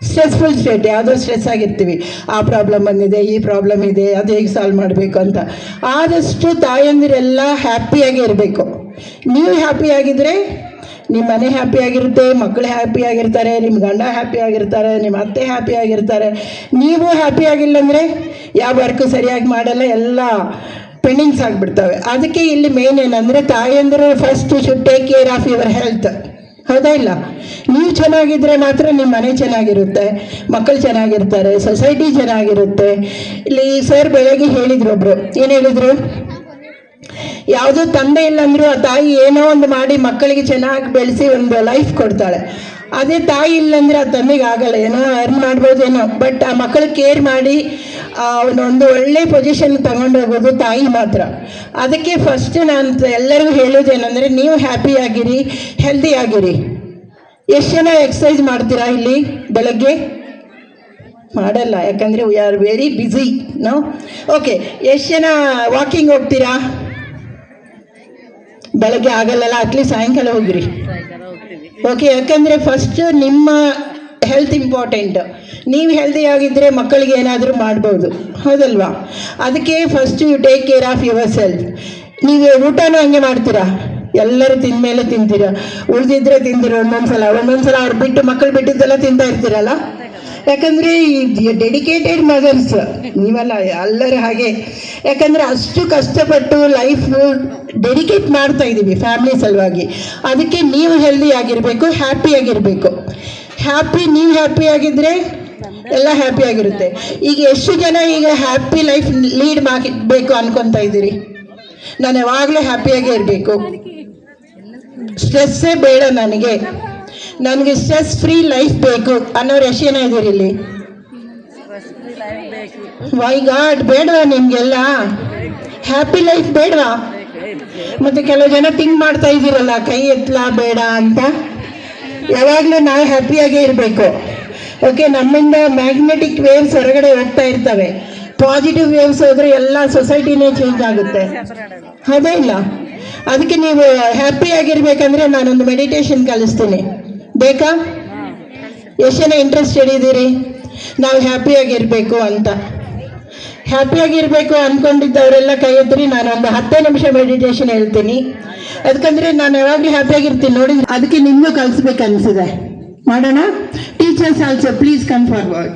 ಸ್ಟ್ರೆಸ್ಫುಲ್ ಸ್ಟೇಟ್, ಯಾವುದೋ ಸ್ಟ್ರೆಸ್ ಆಗಿರ್ತೀವಿ, ಆ ಪ್ರಾಬ್ಲಮ್ ಬಂದಿದೆ, ಈ ಪ್ರಾಬ್ಲಮ್ ಇದೆ, ಅದು ಹೇಗೆ ಸಾಲ್ವ್ ಮಾಡಬೇಕು ಅಂತ. ಆದಷ್ಟು ತಾಯಂದಿರೆಲ್ಲ ಹ್ಯಾಪಿಯಾಗಿ ಇರಬೇಕು. ನೀವು ಹ್ಯಾಪಿಯಾಗಿದ್ದರೆ ನಿಮ್ಮ ಮನೆ ಹ್ಯಾಪಿಯಾಗಿರುತ್ತೆ, ಮಕ್ಕಳು ಹ್ಯಾಪಿಯಾಗಿರ್ತಾರೆ, ನಿಮ್ಮ ಗಂಡ ಹ್ಯಾಪಿಯಾಗಿರ್ತಾರೆ, ನಿಮ್ಮ ಅತ್ತೆ ಹ್ಯಾಪಿಯಾಗಿರ್ತಾರೆ. ನೀವು ಹ್ಯಾಪಿಯಾಗಿಲ್ಲ ಅಂದರೆ ಯಾವ ವರ್ಕು ಸರಿಯಾಗಿ ಮಾಡಲ್ಲ, ಎಲ್ಲ ಪೆಂಡಿಂಗ್ಸ್ ಆಗಿಬಿಡ್ತವೆ. ಅದಕ್ಕೆ ಇಲ್ಲಿ ಮೇನ್ ಏನಂದರೆ ತಾಯಂದಿರು first should take care of your health, ಹೌದಾ ಇಲ್ಲ? ನೀವು ಚೆನ್ನಾಗಿದ್ದರೆ ಮಾತ್ರ ನಿಮ್ಮ ಮನೆ ಚೆನ್ನಾಗಿರುತ್ತೆ, ಮಕ್ಕಳು ಚೆನ್ನಾಗಿರ್ತಾರೆ, ಸೊಸೈಟಿ ಚೆನ್ನಾಗಿರುತ್ತೆ. ಇಲ್ಲಿ ಸರ್ ಬೆಳಗ್ಗೆ ಹೇಳಿದ್ರು, ಒಬ್ರು ಏನು ಹೇಳಿದ್ರು, ಯಾವುದೋ ತಂದೆ ಇಲ್ಲಂದ್ರೂ ಆ ತಾಯಿ ಏನೋ ಒಂದು ಮಾಡಿ ಮಕ್ಕಳಿಗೆ ಚೆನ್ನಾಗಿ ಬೆಳೆಸಿ ಒಂದು ಲೈಫ್ ಕೊಡ್ತಾಳೆ. ಅದೇ ತಾಯಿ ಇಲ್ಲಂದ್ರೆ ಆ ತಂದೆಗೆ ಆಗಲ್ಲ, ಏನೋ ಅರ್ನ್ ಮಾಡ್ಬೋದೇನೋ, ಬಟ್ ಆ ಮಕ್ಕಳು ಕೇರ್ ಮಾಡಿ ಅವನೊಂದು ಒಳ್ಳೆ ಪೊಸಿಷನ್ ತಗೊಂಡೋಗೋದು ತಾಯಿ ಮಾತ್ರ. ಅದಕ್ಕೆ ಫಸ್ಟ್ ನಾನು ಎಲ್ಲರಿಗೂ ಹೇಳೋದೇನೆಂದರೆ, ನೀವು ಹ್ಯಾಪಿಯಾಗಿರಿ, ಹೆಲ್ದಿ ಆಗಿರಿ. ಎಷ್ಟು ಜನ ಎಕ್ಸಸೈಸ್ ಮಾಡ್ತೀರಾ ಇಲ್ಲಿ ಬೆಳಗ್ಗೆ? ಮಾಡಲ್ಲ, ಯಾಕಂದರೆ we are very busy no. Okay, ಎಷ್ಟು ಜನ ವಾಕಿಂಗ್ ಹೋಗ್ತೀರಾ? ಬೆಳಗ್ಗೆ ಆಗಲ್ಲಲ್ಲ, ಅಟ್ಲೀಸ್ಟ್ ಸಾಯಂಕಾಲ ಹೋಗಿರಿ. ಓಕೆ, ಯಾಕಂದರೆ ಫಸ್ಟ್ ನಿಮ್ಮ ಹೆಲ್ತ್ ಇಂಪಾರ್ಟೆಂಟ್. ನೀವು ಹೆಲ್ದಿ ಆಗಿದ್ದರೆ ಮಕ್ಕಳಿಗೆ ಏನಾದರೂ ಮಾಡ್ಬೋದು, ಹೌದಲ್ವಾ? ಅದಕ್ಕೆ first you take care of yourself. ನೀವು ಊಟನೂ ಹಂಗೆ ಮಾಡ್ತೀರಾ, ಎಲ್ಲರೂ ತಿಂದಮೇಲೆ ತಿಂತೀರಾ, ಉಳಿದಿದ್ರೆ ತಿಂತೀರ, ಒಂದೊಂದ್ಸಲ ಅವ್ರು ಬಿಟ್ಟು ಮಕ್ಕಳು ಬಿಟ್ಟಿದ್ದೆಲ್ಲ ತಿಂತಾ ಇರ್ತೀರಲ್ಲ. ಯಾಕಂದರೆ ಡೆಡಿಕೇಟೆಡ್ ಮದರ್ಸ್ ನೀವಲ್ಲ, ಎಲ್ಲರೂ ಹಾಗೆ. ಯಾಕಂದರೆ ಅಷ್ಟು ಕಷ್ಟಪಟ್ಟು ಲೈಫ್ ಡೆಡಿಕೇಟ್ ಮಾಡ್ತಾ ಇದ್ದೀವಿ ಫ್ಯಾಮಿಲಿ ಸಲುವಾಗಿ. ಅದಕ್ಕೆ ನೀವು ಹೆಲ್ದಿ ಆಗಿರಬೇಕು, ಹ್ಯಾಪಿಯಾಗಿರಬೇಕು. ನೀವು ಹ್ಯಾಪಿಯಾಗಿದ್ದರೆ ಎಲ್ಲ ಹ್ಯಾಪಿಯಾಗಿರುತ್ತೆ. ಈಗ ಎಷ್ಟು ಜನ ಈಗ ಹ್ಯಾಪಿ ಲೈಫ್ ಲೀಡ್ ಮಾಡಬೇಕು ಅನ್ಕೊತಾ ಇದ್ದೀರಿ? ನಾನು ಯಾವಾಗಲೂ ಹ್ಯಾಪಿಯಾಗೇ ಇರಬೇಕು, ಸ್ಟ್ರೆಸ್ಸೇ ಬೇಡ, ನನಗೆ ಸ್ಟ್ರೆಸ್ ಫ್ರೀ ಲೈಫ್ ಬೇಕು ಅನ್ನೋರು ಎಷ್ಟು ಜನ ಇದ್ದೀರಿ ಇಲ್ಲಿ? ವೈ ಗಾಡ್, ಬೇಡವಾ ನಿಮಗೆಲ್ಲ ಹ್ಯಾಪಿ ಲೈಫ್ ಬೇಡವಾ? ಮತ್ತು ಕೆಲವು ಜನ ಥಿಂಕ್ ಮಾಡ್ತಾ ಇದ್ದೀರಲ್ಲ, ಕೈ ಎತ್ತಲ ಬೇಡ ಅಂತ. ಯಾವಾಗಲೂ ನಾವು ಹ್ಯಾಪಿಯಾಗೇ ಇರಬೇಕು. ಓಕೆ, ನಮ್ಮಿಂದ ಮ್ಯಾಗ್ನೆಟಿಕ್ ವೇವ್ಸ್ ಹೊರಗಡೆ ಹೋಗ್ತಾ ಇರ್ತವೆ. ಪಾಸಿಟಿವ್ ವೇವ್ಸ್ ಹೋದರೆ ಎಲ್ಲ ಸೊಸೈಟಿನೇ ಚೇಂಜ್ ಆಗುತ್ತೆ, ಹೌದಾ ಇಲ್ಲ? ಅದಕ್ಕೆ ನೀವು ಹ್ಯಾಪಿಯಾಗಿರ್ಬೇಕಂದ್ರೆ ನಾನೊಂದು ಮೆಡಿಟೇಷನ್ ಕಲಿಸ್ತೀನಿ, ಬೇಕಾ? ಎಷ್ಟು ಜನ ಇಂಟ್ರೆಸ್ಟೆಡ್ ಇದ್ದೀರಿ ನಾವು ಹ್ಯಾಪಿಯಾಗಿರಬೇಕು ಅಂತ? ಹ್ಯಾಪಿಯಾಗಿರಬೇಕು ಅಂದ್ಕೊಂಡಿದ್ದವರೆಲ್ಲ ಕೈ ಎತ್ತಿರಿ. ನಾನೊಂದು 10 ನಿಮಿಷ ಮೆಡಿಟೇಷನ್ ಹೇಳ್ತೀನಿ. ಅದಕ್ಕಂದರೆ ನಾನು ಯಾವಾಗಲೂ ಹ್ಯಾಪಿಯಾಗಿರ್ತೀನಿ ನೋಡಿ, ಅದಕ್ಕೆ ನಿಮಗೂ ಕಲಿಸ್ಬೇಕು ಅನಿಸಿದೆ. ಮಾಡೋಣ? Teachers also please come forward.